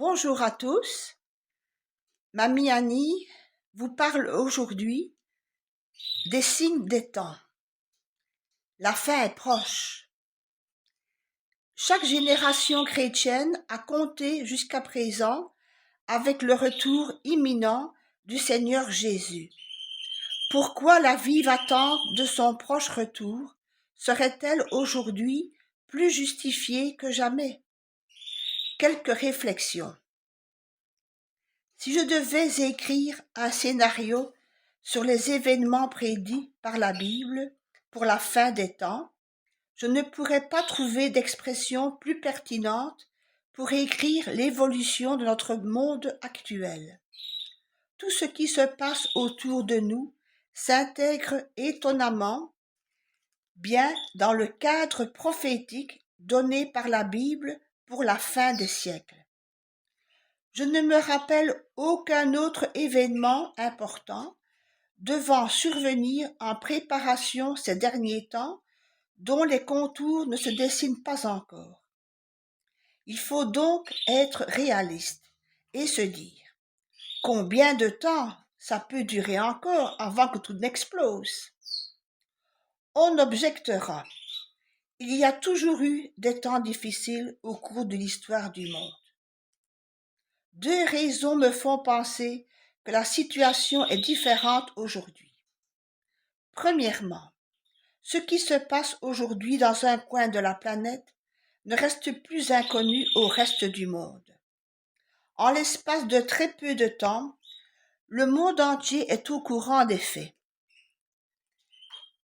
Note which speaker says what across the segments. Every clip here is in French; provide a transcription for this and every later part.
Speaker 1: Bonjour à tous, Mamie Annie vous parle aujourd'hui des signes des temps. La fin est proche. Chaque génération chrétienne a compté jusqu'à présent avec le retour imminent du Seigneur Jésus. Pourquoi la vive attente de son proche retour serait-elle aujourd'hui plus justifiée que jamais? Quelques réflexions. Si je devais écrire un scénario sur les événements prédits par la Bible pour la fin des temps, je ne pourrais pas trouver d'expression plus pertinente pour écrire l'évolution de notre monde actuel. Tout ce qui se passe autour de nous s'intègre étonnamment bien dans le cadre prophétique donné par la Bible pour la fin des siècles. Je ne me rappelle aucun autre événement important devant survenir en préparation ces derniers temps dont les contours ne se dessinent pas encore. Il faut donc être réaliste et se dire combien de temps ça peut durer encore avant que tout n'explose. On objectera, il y a toujours eu des temps difficiles au cours de l'histoire du monde. Deux raisons me font penser que la situation est différente aujourd'hui. Premièrement, ce qui se passe aujourd'hui dans un coin de la planète ne reste plus inconnu au reste du monde. En l'espace de très peu de temps, le monde entier est au courant des faits.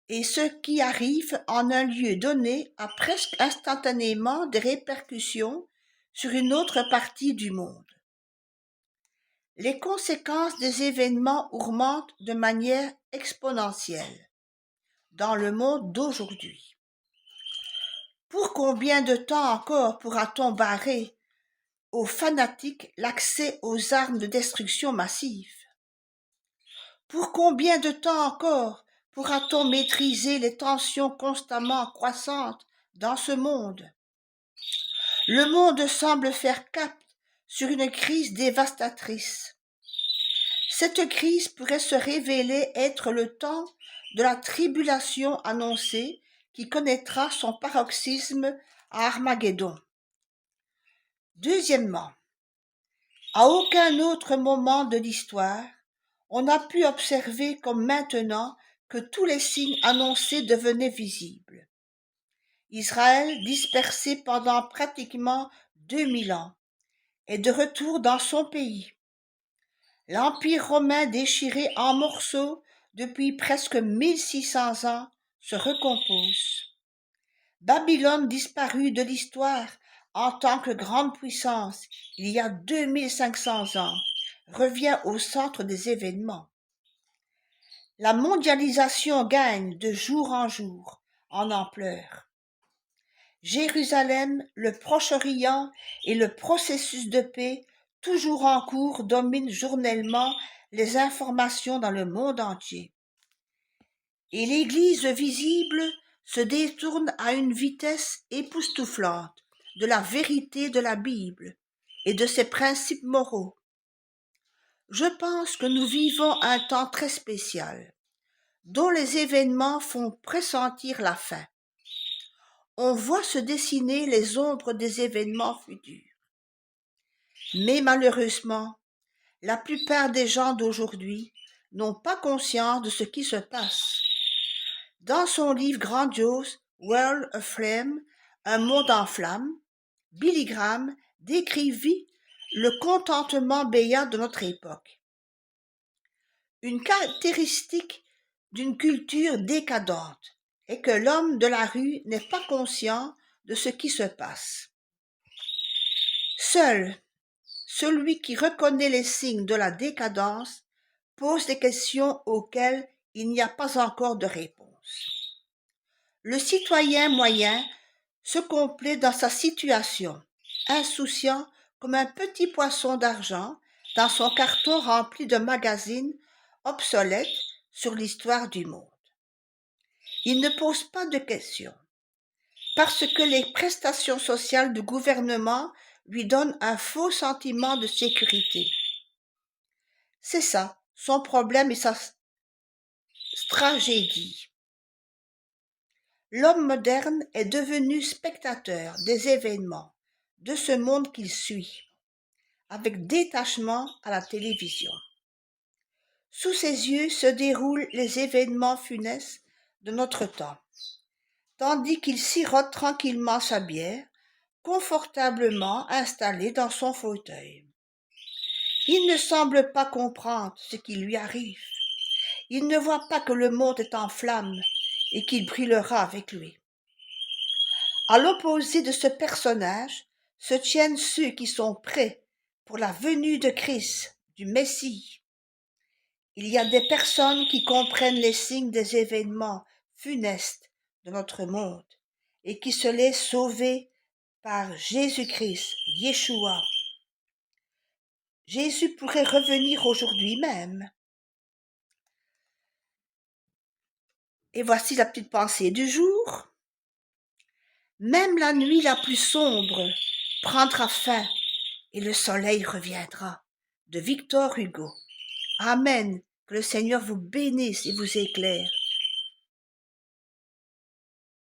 Speaker 1: Et ce qui arrive en un lieu donné a presque instantanément des répercussions sur une autre partie du monde. Les conséquences des événements augmentent de manière exponentielle dans le monde d'aujourd'hui. Pour combien de temps encore pourra-t-on barrer aux fanatiques l'accès aux armes de destruction massive? Pour combien de temps encore pourra-t-on maîtriser les tensions constamment croissantes dans ce monde? Le monde semble faire cap sur une crise dévastatrice. Cette crise pourrait se révéler être le temps de la tribulation annoncée qui connaîtra son paroxysme à Armageddon. Deuxièmement, à aucun autre moment de l'histoire, on n'a pu observer comme maintenant que tous les signes annoncés devenaient visibles. Israël, dispersé pendant pratiquement 2000 ans, est de retour dans son pays. L'Empire romain déchiré en morceaux depuis presque 1600 ans se recompose. Babylone disparue de l'histoire en tant que grande puissance il y a 2500 ans revient au centre des événements. La mondialisation gagne de jour en jour en ampleur. Jérusalem, le Proche-Orient et le processus de paix toujours en cours dominent journellement les informations dans le monde entier. Et l'Église visible se détourne à une vitesse époustouflante de la vérité de la Bible et de ses principes moraux. Je pense que nous vivons un temps très spécial, dont les événements font pressentir la fin. On voit se dessiner les ombres des événements futurs. Mais malheureusement, la plupart des gens d'aujourd'hui n'ont pas conscience de ce qui se passe. Dans son livre grandiose World Aflame, Un monde en flammes, Billy Graham décrivit le contentement béat de notre époque. Une caractéristique d'une culture décadente est que l'homme de la rue n'est pas conscient de ce qui se passe. Seul celui qui reconnaît les signes de la décadence pose des questions auxquelles il n'y a pas encore de réponse. Le citoyen moyen se complaît dans sa situation, insouciant comme un petit poisson d'argent dans son carton rempli de magazines obsolètes sur l'histoire du monde. Il ne pose pas de questions, parce que les prestations sociales du gouvernement lui donne un faux sentiment de sécurité. C'est ça, son problème et sa tragédie. L'homme moderne est devenu spectateur des événements de ce monde qu'il suit, avec détachement à la télévision. Sous ses yeux se déroulent les événements funestes de notre temps, tandis qu'il sirote tranquillement sa bière, confortablement installé dans son fauteuil. Il ne semble pas comprendre ce qui lui arrive. Il ne voit pas que le monde est en flammes et qu'il brûlera avec lui. À l'opposé de ce personnage se tiennent ceux qui sont prêts pour la venue de Christ, du Messie. Il y a des personnes qui comprennent les signes des événements funestes de notre monde et qui se laissent sauver par Jésus-Christ, Yeshua. Jésus pourrait revenir aujourd'hui même. Et voici la petite pensée du jour. Même la nuit la plus sombre prendra fin et le soleil reviendra. De Victor Hugo. Amen. Que le Seigneur vous bénisse et vous éclaire.